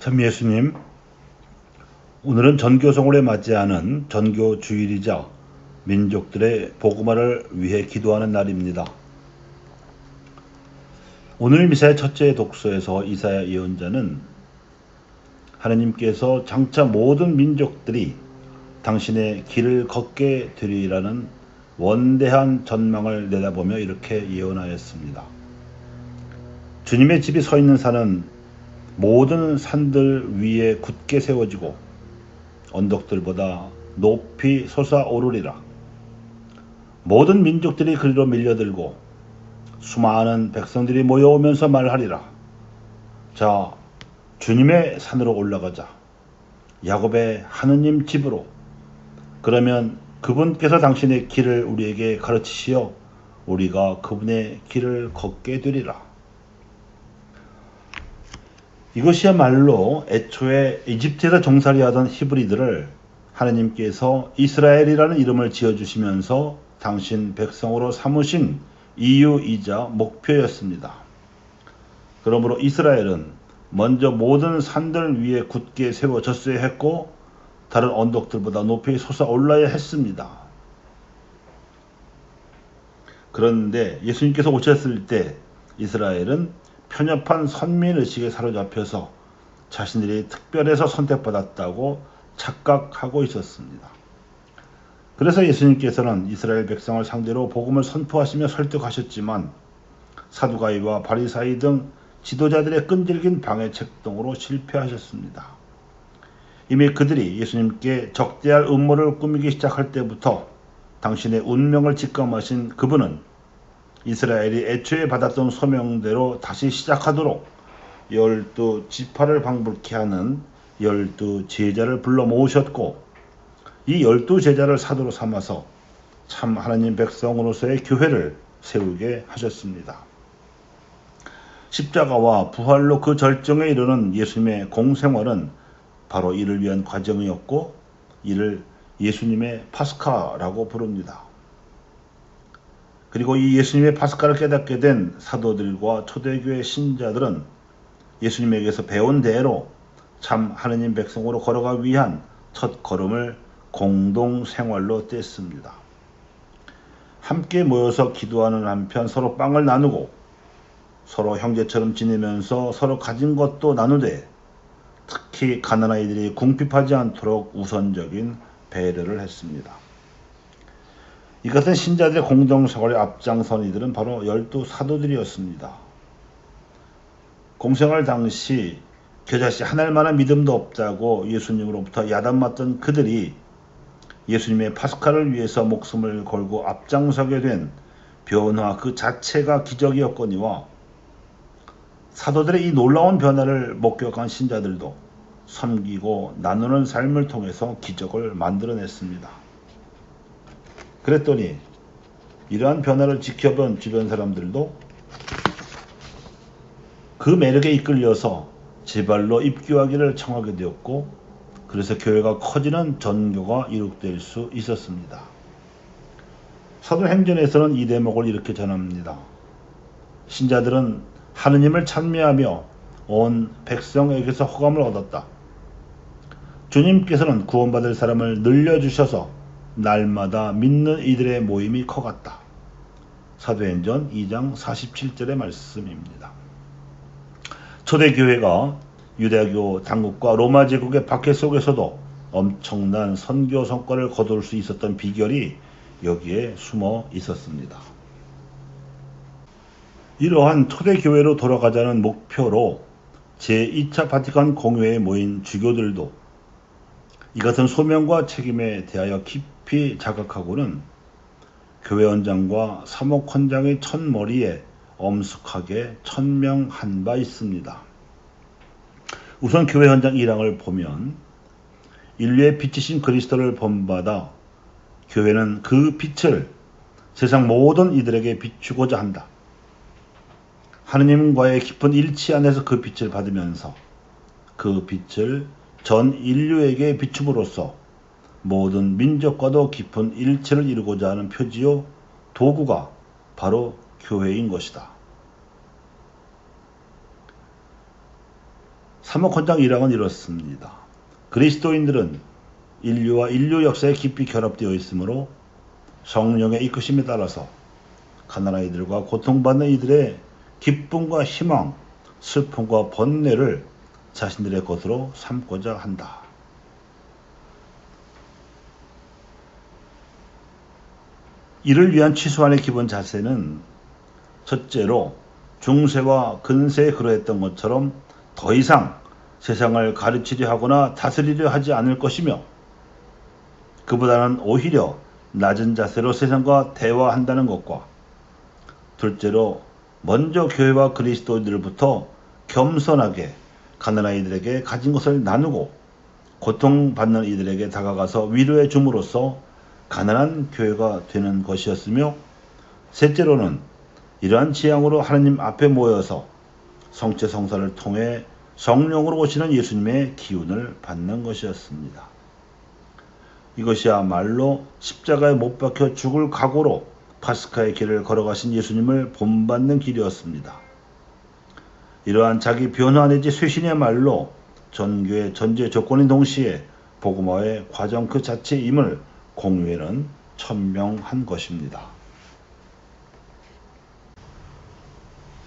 참 예수님, 오늘은 전교성월에 맞이하는 전교주일이자 민족들의 복음화를 위해 기도하는 날입니다. 오늘 미사의 첫째 독서에서 이사야 예언자는 하나님께서 장차 모든 민족들이 당신의 길을 걷게 되리라는 원대한 전망을 내다보며 이렇게 예언하였습니다. 주님의 집이 서 있는 산은 모든 산들 위에 굳게 세워지고 언덕들보다 높이 솟아오르리라. 모든 민족들이 그리로 밀려들고 수많은 백성들이 모여오면서 말하리라. 자, 주님의 산으로 올라가자. 야곱의 하느님 집으로. 그러면 그분께서 당신의 길을 우리에게 가르치시어 우리가 그분의 길을 걷게 되리라. 이것이야말로 애초에 이집트에서 종살이하던 히브리들을 하느님께서 이스라엘이라는 이름을 지어주시면서 당신 백성으로 삼으신 이유이자 목표였습니다. 그러므로 이스라엘은 먼저 모든 산들 위에 굳게 세워졌어야 했고 다른 언덕들보다 높이 솟아올라야 했습니다. 그런데 예수님께서 오셨을 때 이스라엘은 편협한 선민의식에 사로잡혀서 자신들이 특별해서 선택받았다고 착각하고 있었습니다. 그래서 예수님께서는 이스라엘 백성을 상대로 복음을 선포하시며 설득하셨지만 사두가이와 바리사이 등 지도자들의 끈질긴 방해책 등으로 실패하셨습니다. 이미 그들이 예수님께 적대할 음모를 꾸미기 시작할 때부터 당신의 운명을 직감하신 그분은 이스라엘이 애초에 받았던 소명대로 다시 시작하도록 12지파를 방불케 하는 12제자를 불러 모으셨고 이 12제자를 사도로 삼아서 참 하나님 백성으로서의 교회를 세우게 하셨습니다. 십자가와 부활로 그 절정에 이르는 예수님의 공생활은 바로 이를 위한 과정이었고 이를 예수님의 파스카라고 부릅니다. 그리고 이 예수님의 파스카를 깨닫게 된 사도들과 초대교회 신자들은 예수님에게서 배운 대로 참 하느님 백성으로 걸어가기 위한 첫 걸음을 공동생활로 뗐습니다. 함께 모여서 기도하는 한편 서로 빵을 나누고 서로 형제처럼 지내면서 서로 가진 것도 나누되 특히 가난한 아이들이 궁핍하지 않도록 우선적인 배려를 했습니다. 이 같은 신자들의 공동생활에 앞장선 이들은 바로 12사도들이었습니다. 공생활 당시 겨자씨 하나만한 믿음도 없다고 예수님으로부터 야단맞던 그들이 예수님의 파스카를 위해서 목숨을 걸고 앞장서게 된 변화 그 자체가 기적이었거니와 사도들의 이 놀라운 변화를 목격한 신자들도 섬기고 나누는 삶을 통해서 기적을 만들어냈습니다. 그랬더니 이러한 변화를 지켜본 주변 사람들도 그 매력에 이끌려서 제발로 입교하기를 청하게 되었고 그래서 교회가 커지는 전교가 이룩될 수 있었습니다. 사도행전에서는 이 대목을 이렇게 전합니다. 신자들은 하느님을 찬미하며 온 백성에게서 호감을 얻었다. 주님께서는 구원받을 사람을 늘려주셔서 날마다 믿는 이들의 모임이 커갔다. 사도행전 2장 47절의 말씀입니다. 초대교회가 유대교 당국과 로마 제국의 박해 속에서도 엄청난 선교 성과를 거둘 수 있었던 비결이 여기에 숨어 있었습니다. 이러한 초대교회로 돌아가자는 목표로 제2차 바티칸 공회에 모인 주교들도 이 같은 소명과 책임에 대하여 깊이 자각하고는 교회 원장과 사목헌장의 첫머리에 엄숙하게 천명한 바 있습니다. 우선 교회 현장 1항을 보면 인류의 빛이신 그리스도를 본받아 교회는 그 빛을 세상 모든 이들에게 비추고자 한다. 하느님과의 깊은 일치 안에서 그 빛을 받으면서 그 빛을 전 인류에게 비춤으로써 모든 민족과도 깊은 일치를 이루고자 하는 표지요 도구가 바로 교회인 것이다. 사목헌장 1항은 이렇습니다. 그리스도인들은 인류와 인류 역사에 깊이 결합되어 있으므로 성령의 이끄심에 따라서 가난한 이들과 고통받는 이들의 기쁨과 희망, 슬픔과 번뇌를 자신들의 것으로 삼고자 한다. 이를 위한 최소한의 기본 자세는 첫째로 중세와 근세에 그러했던 것처럼 더 이상 세상을 가르치려 하거나 다스리려 하지 않을 것이며, 그보다는 오히려 낮은 자세로 세상과 대화한다는 것과, 둘째로 먼저 교회와 그리스도인들부터 겸손하게 가난한 이들에게 가진 것을 나누고 고통받는 이들에게 다가가서 위로해 줌으로써 가난한 교회가 되는 것이었으며, 셋째로는 이러한 지향으로 하나님 앞에 모여서 성체 성사를 통해 성령으로 오시는 예수님의 기운을 받는 것이었습니다. 이것이야말로 십자가에 못 박혀 죽을 각오로 파스카의 길을 걸어가신 예수님을 본받는 길이었습니다. 이러한 자기 변화 내지 쇄신이야말로 전교의 전제 조건인 동시에 복음화의 과정 그 자체임을 공유에는 천명한 것입니다.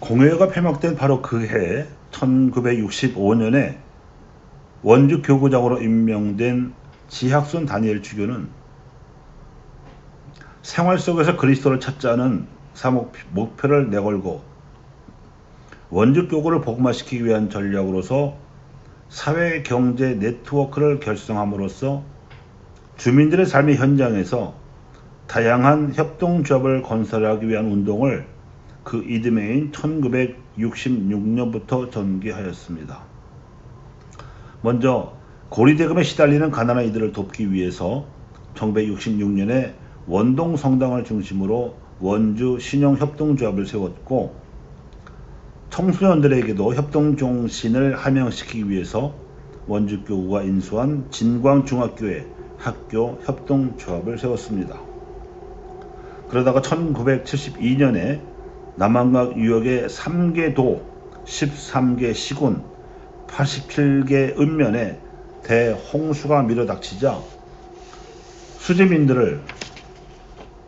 공회가 폐막된 바로 그 해 1965년에 원주 교구장으로 임명된 지학순 다니엘 주교는 생활 속에서 그리스도를 찾자는 목표를 내걸고 원주 교구를 복음화시키기 위한 전략으로서 사회 경제 네트워크를 결성함으로써 주민들의 삶의 현장에서 다양한 협동조합을 건설하기 위한 운동을 그 이듬해인 1966년부터 전개하였습니다. 먼저 고리대금에 시달리는 가난한 이들을 돕기 위해서 1966년에 원동 성당을 중심으로 원주 신용협동조합을 세웠고, 청소년들에게도 협동정신을 함양시키기 위해서 원주교구가 인수한 진광중학교에 학교 협동조합을 세웠습니다. 그러다가 1972년에 남한각 유역의 3개 도, 13개 시군, 87개 읍면에 대홍수가 밀어닥치자 수재민들을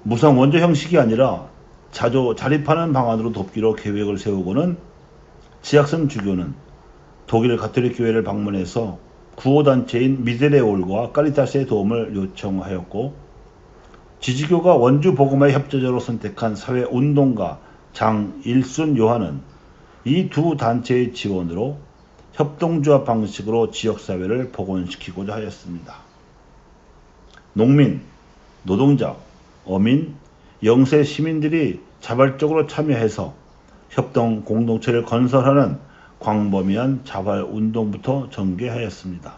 무상 원조 형식이 아니라 자조 자립하는 방안으로 돕기로 계획을 세우고는 지학선 주교는 독일 가톨릭 교회를 방문해서 구호단체인 미데레올과 까리타스의 도움을 요청하였고, 지지교가 원주 복음화의 협조자로 선택한 사회운동가 장일순 요한은 이 두 단체의 지원으로 협동조합 방식으로 지역사회를 복원시키고자 하였습니다. 농민, 노동자, 어민, 영세 시민들이 자발적으로 참여해서 협동 공동체를 건설하는 광범위한 자발운동부터 전개하였습니다.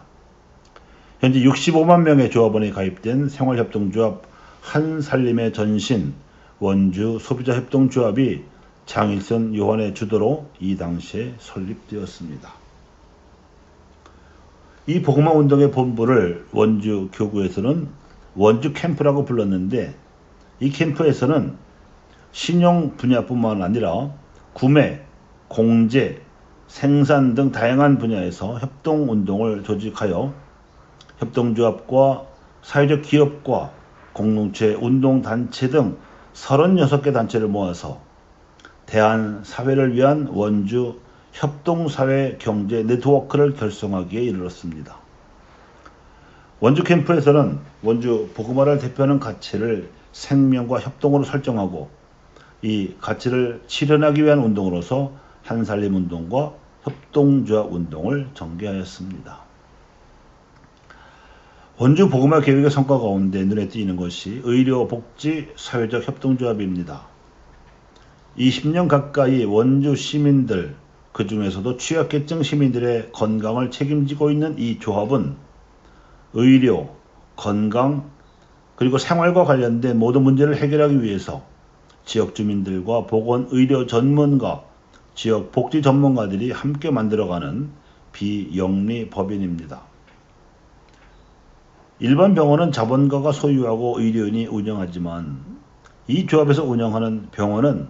현재 65만 명의 조합원이 가입된 생활협동조합 한살림의 전신 원주 소비자협동조합이 장일선 요한의 주도로 이 당시에 설립되었습니다. 이 복음화 운동의 본부를 원주 교구에서는 원주 캠프라고 불렀는데, 이 캠프에서는 신용 분야뿐만 아니라 구매, 공제, 생산 등 다양한 분야에서 협동운동을 조직하여 협동조합과 사회적 기업과 공동체 운동단체 등 36개 단체를 모아서 대한사회를 위한 원주 협동사회 경제 네트워크를 결성하기에 이르렀습니다. 원주 캠프에서는 원주 복음화를 대표하는 가치를 생명과 협동으로 설정하고, 이 가치를 실현하기 위한 운동으로서 한살림 운동과 협동조합 운동을 전개하였습니다. 원주 복음화 계획의 성과 가운데 눈에 띄는 것이 의료, 복지, 사회적 협동조합입니다. 20년 가까이 원주 시민들, 그 중에서도 취약계층 시민들의 건강을 책임지고 있는 이 조합은 의료, 건강, 그리고 생활과 관련된 모든 문제를 해결하기 위해서 지역 주민들과 보건의료 전문가, 지역 복지 전문가들이 함께 만들어가는 비영리 법인입니다. 일반 병원은 자본가가 소유하고 의료인이 운영하지만, 이 조합에서 운영하는 병원은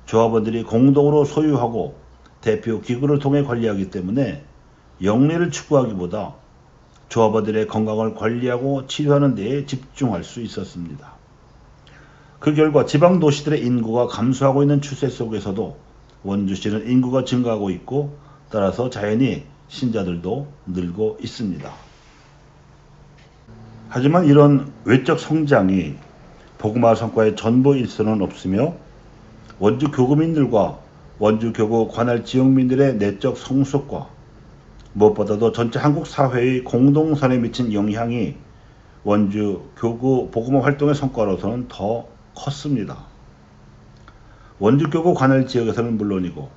조합원들이 공동으로 소유하고 대표 기구를 통해 관리하기 때문에 영리를 추구하기보다 조합원들의 건강을 관리하고 치료하는 데에 집중할 수 있었습니다. 그 결과 지방 도시들의 인구가 감소하고 있는 추세 속에서도 원주시는 인구가 증가하고 있고, 따라서 자연히 신자들도 늘고 있습니다. 하지만 이런 외적 성장이 복음화 성과의 전부일 수는 없으며, 원주 교구민들과 원주 교구 관할 지역민들의 내적 성숙과 무엇보다도 전체 한국 사회의 공동선에 미친 영향이 원주 교구 복음화 활동의 성과로서는 더 컸습니다. 원주 교구 관할 지역에서는 물론이고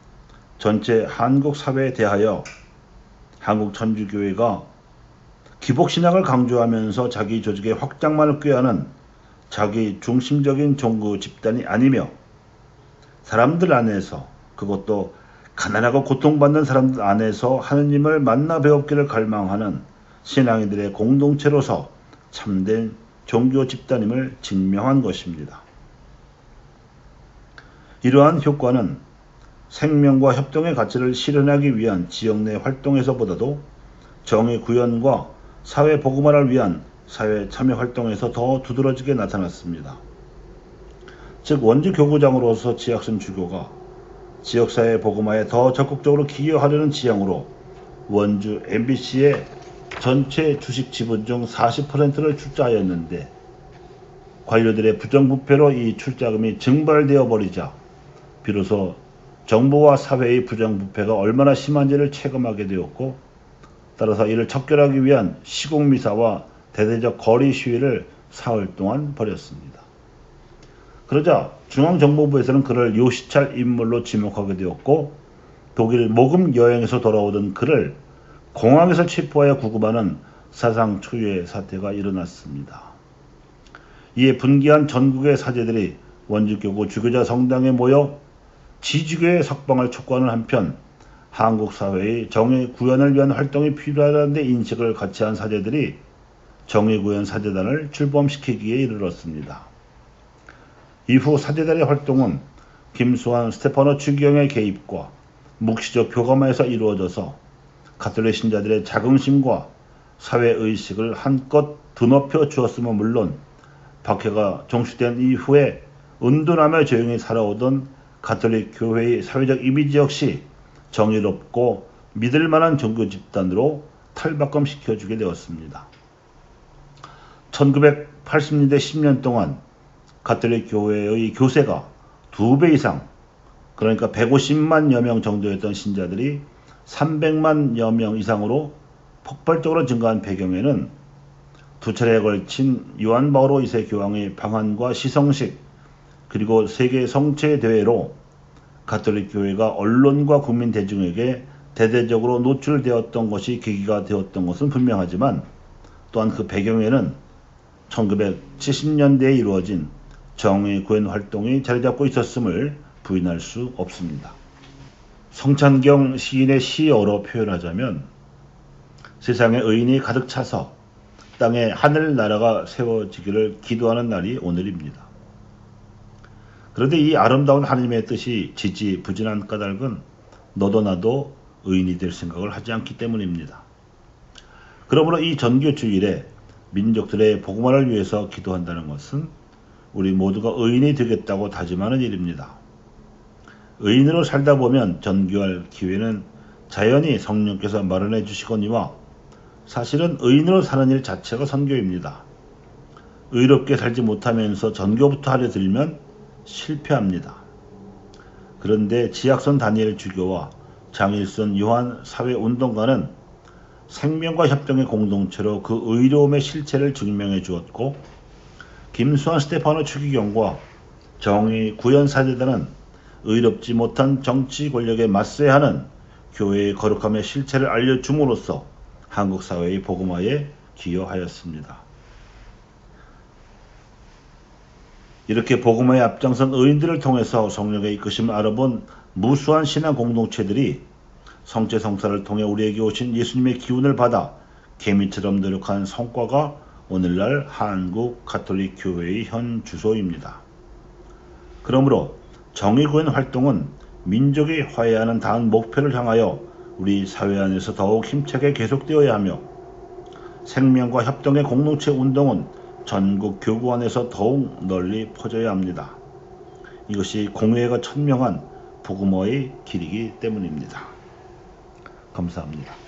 전체 한국 사회에 대하여 한국 천주교회가 기복신앙을 강조하면서 자기 조직의 확장만을 꾀하는 자기 중심적인 종교 집단이 아니며, 사람들 안에서, 그것도 가난하고 고통받는 사람들 안에서 하느님을 만나 배웠기를 갈망하는 신앙인들의 공동체로서 참된 종교 집단임을 증명한 것입니다. 이러한 효과는 생명과 협동의 가치를 실현하기 위한 지역 내 활동에서보다도 정의 구현과 사회 복음화를 위한 사회 참여 활동에서 더 두드러지게 나타났습니다. 즉, 원주 교구장으로서 지학선 주교가 지역사회 복음화에 더 적극적으로 기여하려는 지향으로 원주 MBC의 전체 주식 지분 중 40%를 출자하였는데, 관료들의 부정부패로 이 출자금이 증발되어 버리자 비로소 정부와 사회의 부정부패가 얼마나 심한지를 체감하게 되었고, 따라서 이를 척결하기 위한 시국미사와 대대적 거리 시위를 사흘 동안 벌였습니다. 그러자 중앙정보부에서는 그를 요시찰 인물로 지목하게 되었고, 독일 모금 여행에서 돌아오던 그를 공항에서 체포하여 구금하는 사상 초유의 사태가 일어났습니다. 이에 분기한 전국의 사제들이 원주교구 주교자 성당에 모여 지주교의 석방을 촉구하는 한편, 한국 사회의 정의 구현을 위한 활동이 필요하다는 데 인식을 같이 한 사제들이 정의구현 사제단을 출범시키기에 이르렀습니다. 이후 사제단의 활동은 김수환 스테파노 추기경의 개입과 묵시적 교감에서 이루어져서 가톨릭 신자들의 자긍심과 사회의식을 한껏 드높여 주었으면 물론, 박해가 종식된 이후에 은둔하며 조용히 살아오던 가톨릭 교회의 사회적 이미지 역시 정의롭고 믿을만한 종교 집단으로 탈바꿈시켜주게 되었습니다. 1980년대 10년 동안 가톨릭 교회의 교세가 2배 이상, 그러니까 150만여 명 정도였던 신자들이 300만여 명 이상으로 폭발적으로 증가한 배경에는 두 차례에 걸친 요한 바오로 2세 교황의 방한과 시성식, 그리고 세계 성체 대회로 가톨릭 교회가 언론과 국민 대중에게 대대적으로 노출되었던 것이 계기가 되었던 것은 분명하지만, 또한 그 배경에는 1970년대에 이루어진 정의 구현 활동이 자리잡고 있었음을 부인할 수 없습니다. 성찬경 시인의 시어로 표현하자면, 세상에 의인이 가득 차서 땅에 하늘나라가 세워지기를 기도하는 날이 오늘입니다. 그런데 이 아름다운 하나님의 뜻이 지지부진한 까닭은 너도 나도 의인이 될 생각을 하지 않기 때문입니다. 그러므로 이 전교주일에 민족들의 복음화를 위해서 기도한다는 것은 우리 모두가 의인이 되겠다고 다짐하는 일입니다. 의인으로 살다 보면 전교할 기회는 자연히 성령께서 마련해 주시거니와, 사실은 의인으로 사는 일 자체가 선교입니다. 의롭게 살지 못하면서 전교부터 하려 들면 실패합니다. 그런데 지학선 다니엘 주교와 장일순 요한 사회운동가는 생명과 협동의 공동체로 그 의로움의 실체를 증명해 주었고, 김수환 스테파노 추기경과 정의 구현 사제단은 의롭지 못한 정치 권력에 맞서야 하는 교회의 거룩함의 실체를 알려줌으로써 한국 사회의 복음화에 기여하였습니다. 이렇게 복음화에 앞장선 의인들을 통해서 성령의 이끄심을 알아본 무수한 신앙 공동체들이 성체 성사를 통해 우리에게 오신 예수님의 기운을 받아 개미처럼 노력한 성과가 오늘날 한국 가톨릭 교회의 현 주소입니다. 그러므로 정의구현 활동은 민족이 화해하는 다음 목표를 향하여 우리 사회 안에서 더욱 힘차게 계속되어야 하며 생명과 협동의 공동체 운동은 전국 교구 안에서 더욱 널리 퍼져야 합니다. 이것이 공의회가 천명한 복음화의 길이기 때문입니다. 감사합니다.